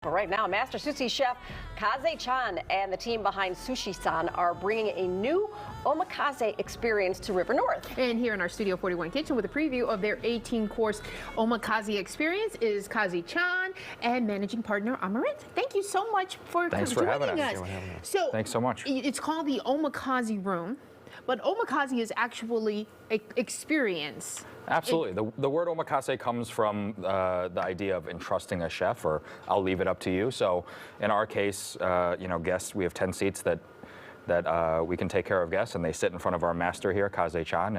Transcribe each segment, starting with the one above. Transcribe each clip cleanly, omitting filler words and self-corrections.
But right now, Master Sushi Chef Kaze Chan and the team behind Sushi San are bringing a new Omakase experience to River North. And here in our Studio 41 kitchen with a preview of their 18-course Omakase experience is Kaze Chan and managing partner Amarit. Thank you so much for Thanks for having joining us. us. So thanks so much. It's called the Omakase Room, but Omakase is actually experience. Absolutely. The word omakase comes from the idea of entrusting a chef, or I'll leave it up to you. So in our case, guests, we have 10 seats that we can take care of guests, and they sit in front of our master here, Kaze Chan,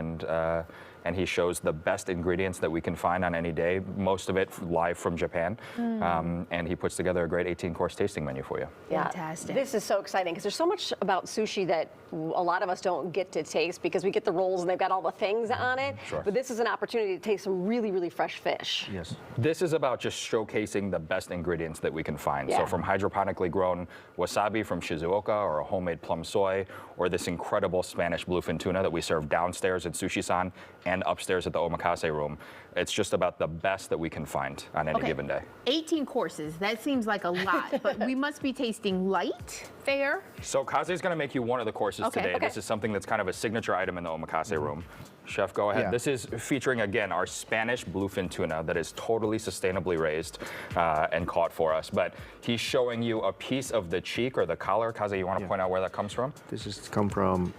and he shows the best ingredients that we can find on any day, most of it live from Japan. And he puts together a great 18-course tasting menu for you. Yeah. Fantastic. This is so exciting because there's so much about sushi that a lot of us don't get to taste because we get the rolls and they've got all the things on it. Sure. But this is an opportunity to taste some really, really fresh fish. Yes. This is about just showcasing the best ingredients that we can find. Yeah. So from hydroponically grown wasabi from Shizuoka, or a homemade plum soy, or this incredible Spanish bluefin tuna that we serve downstairs at Sushi San and upstairs at the Omakase room. It's just about the best that we can find on any given day. 18 courses, that seems like a lot, but we must be tasting light fare. So Kaze is going to make you one of the courses today. Okay. This is something that's kind of a signature item in the Omakase room. Chef, go ahead. Yeah. This is featuring, again, our Spanish bluefin tuna that is totally sustainably raised and caught for us. But he's showing you a piece of the cheek or the collar. Kaze, you want to point out where that comes from? This is come from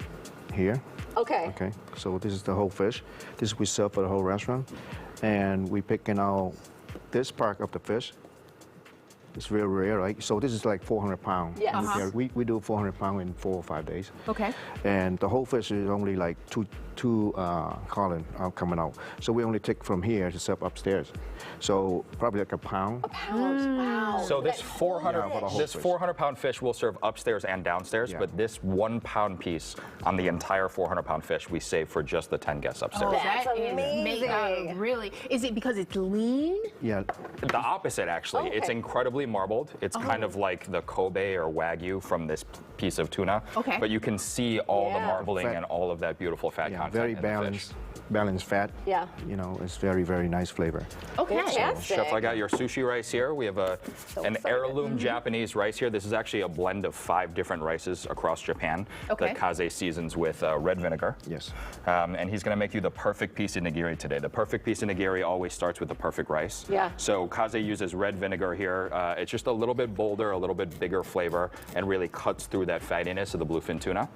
here. Okay. Okay, so this is the whole fish. This we serve for the whole restaurant, and we picking out this part of the fish. It's real rare, right? So this is like 400 pounds. Yes. Yeah, we do 400 pounds in 4 or 5 days. Okay. And the whole fish is only like two column coming out. So we only take from here to serve upstairs. So probably like a pound. A pound. Wow. So this That whole 400-pound fish will serve upstairs and downstairs, Yeah. but this 1 pound piece on the entire 400-pound fish we save for just the 10 guests upstairs. That's That is amazing. really. Is it because it's lean? Yeah. The opposite, actually. It's Okay. incredibly marbled. It's kind of like the Kobe or Wagyu from this piece of tuna. Okay. But you can see all the Yeah. marbling Fat. and all of that beautiful fat Yeah, content very in the fish. balanced fat. Yeah. You know, it's very, very nice flavor. Okay. Fantastic. Chef, I got your sushi rice here. We have an excited. heirloom Japanese rice here. This is actually a blend of 5 different rices across Japan Okay. that Kaze seasons with red vinegar. Yes. And he's going to make you the perfect piece of nigiri today. The perfect piece of nigiri always starts with the perfect rice. Yeah. So Kaze uses red vinegar here. It's just a little bit bolder, a little bit bigger flavor, and really cuts through that fattiness of the bluefin tuna.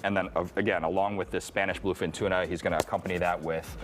And then, again, along with this Spanish bluefin tuna, he's going to accompany that with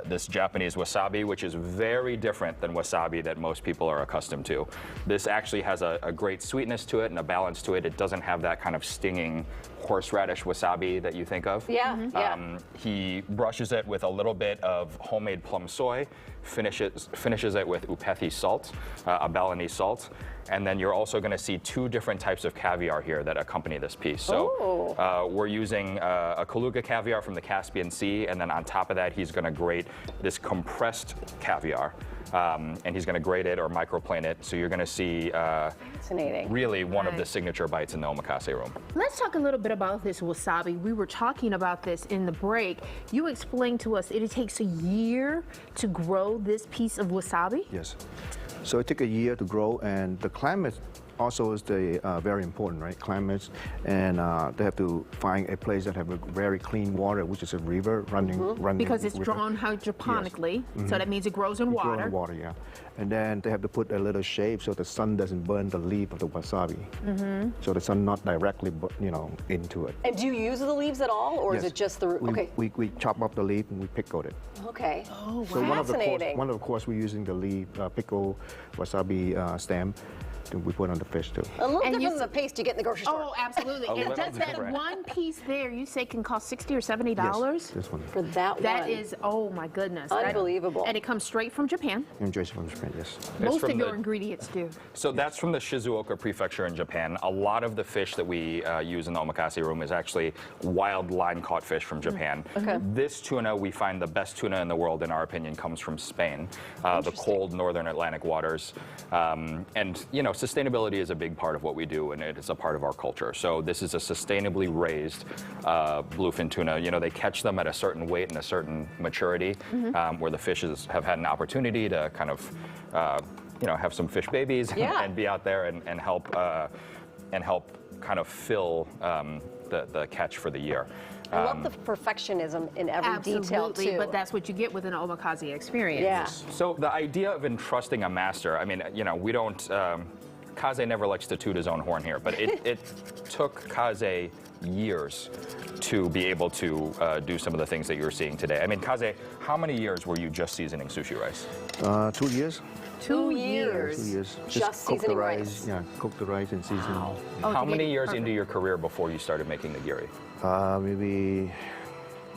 this Japanese wasabi, which is very different than wasabi that most people are accustomed to. This actually has a great sweetness to it and a balance to it. It doesn't have that kind of stinging horseradish wasabi that you think of. Yeah. Yeah. He brushes it with a little bit of homemade plum soy, finishes it with upethi salt, a Balinese salt, and then you're also going to see 2 different types of caviar here that accompany this piece. So we're using a Kaluga caviar from the Caspian Sea, and then on top of that, he's going to grate this compressed caviar, and he's going to grate it or microplane it. So you're going to see Fascinating. really one of the signature bites in the Omakase room. Let's talk a little bit about this wasabi. We were talking about this in the break. You explained to us it takes a year to grow this piece of wasabi. Yes. So it took a year to grow, and the climate also is very important, right? Climates, and they have to find a place that have a very clean water, which is a river running. Because it's river. drawn hydroponically, so that means it grows in Grow water. in water, yeah. And then they have to put a little shade so the sun doesn't burn the leaf of the wasabi. So the sun not directly, into it. And do you use the leaves at all, or is Yes. it just the root? Okay. We chop up the leaf and we pickle it. Okay. Oh, So wow. Fascinating. one of the course we're using the leaf, pickle wasabi stem, and we put on the fish too. A little And you different than the paste you get in the grocery store. Oh, absolutely. And little just that different. one piece there, you say can cost $60 or $70? Yes, this one. For that one. That is, oh my goodness. That- Unbelievable. and it comes straight from Japan. Enjoy from Japan, yes. Most from of your the- ingredients do. So that's from the Shizuoka prefecture in Japan. A lot of the fish that we use in the Omakase room is actually wild line-caught fish from Japan. Okay. This tuna, we find the best tuna in the world, in our opinion, comes from Spain, the cold northern Atlantic waters. And, sustainability is a big part of what we do, and it is a part of our culture. So this is a sustainably raised bluefin tuna. They catch them at a certain weight and a certain maturity, where the fishes have had an opportunity to kind of have some fish babies Yeah. and be out there and help kind of fill the catch for the year. I love the perfectionism in every detail Absolutely, too. but that's what you get with an omakase experience. Yeah. So the idea of entrusting a master, I mean, we don't, Kaze never likes to toot his own horn here, but it took Kaze years to be able to do some of the things that you're seeing today. I mean, Kaze, how many years were you just seasoning sushi rice? 2 years. 2 years. 2 years. Just cook the seasoning rice. rice. Yeah, cook the rice and season. Oh, How to many get it years perfect. into your career before you started making nigiri? Maybe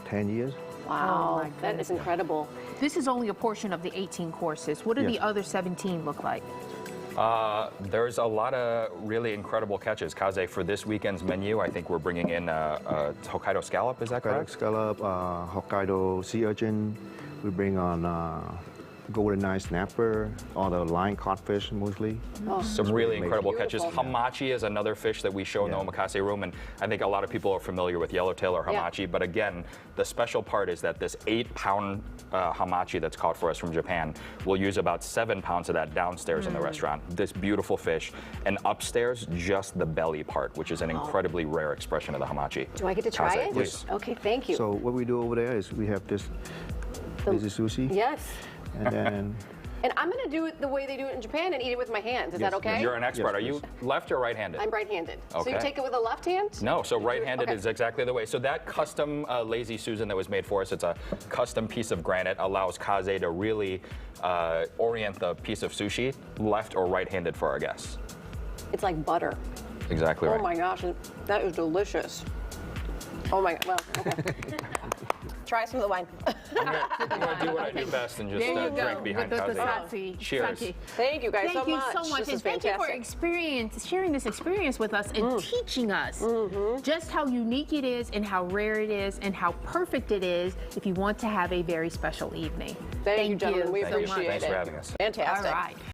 10 years. Wow, Oh, my that is incredible. This is only a portion of the 18 courses. What do the Yes. other 17 look like? There's a lot of really incredible catches. Kaze, for this weekend's menu, I think we're bringing in a Hokkaido scallop, is that Hokkaido correct? scallop, Hokkaido sea urchin. We bring on golden eye snapper, all the line codfish mostly. Some really amazing. incredible catches. Beautiful. Hamachi is another fish that we show in the Yeah. omakase room, and I think a lot of people are familiar with yellowtail or Yeah. hamachi, but again, the special part is that this 8-pound hamachi that's caught for us from Japan, we'll use about 7 pounds of that downstairs in the restaurant. This beautiful fish, and upstairs, just the belly part, which is an incredibly rare expression of the hamachi. Do I get to try Kaze, it? please. Okay, thank you. So what we do over there is we have this is sushi, Yes. and then And I'm going to do it the way they do it in Japan and eat it with my hands. Is that Yes, okay? You're an expert. Yes, Are you left or right-handed? I'm right-handed. So you Okay. take it with a left hand? No, so right-handed Okay. is exactly the way. So that custom lazy Susan that was made for us, it's a custom piece of granite, allows Kaze to really orient the piece of sushi left or right-handed for our guests. It's like butter. Exactly Oh right. my gosh, that is delicious. Oh my god, well, okay. Try some of the wine. I'm gonna do what I do best and just There you go. drink behind with the Kaze. satsi. Cheers. Satsi. Thank you guys Thank so you much. so much, This and is thank you for fantastic. sharing this experience with us and teaching us just how unique it is and how rare it is and how perfect it is if you want to have a very special evening. Thank you, gentlemen. We Thank you. appreciate Thanks it. for having us. Fantastic. All right.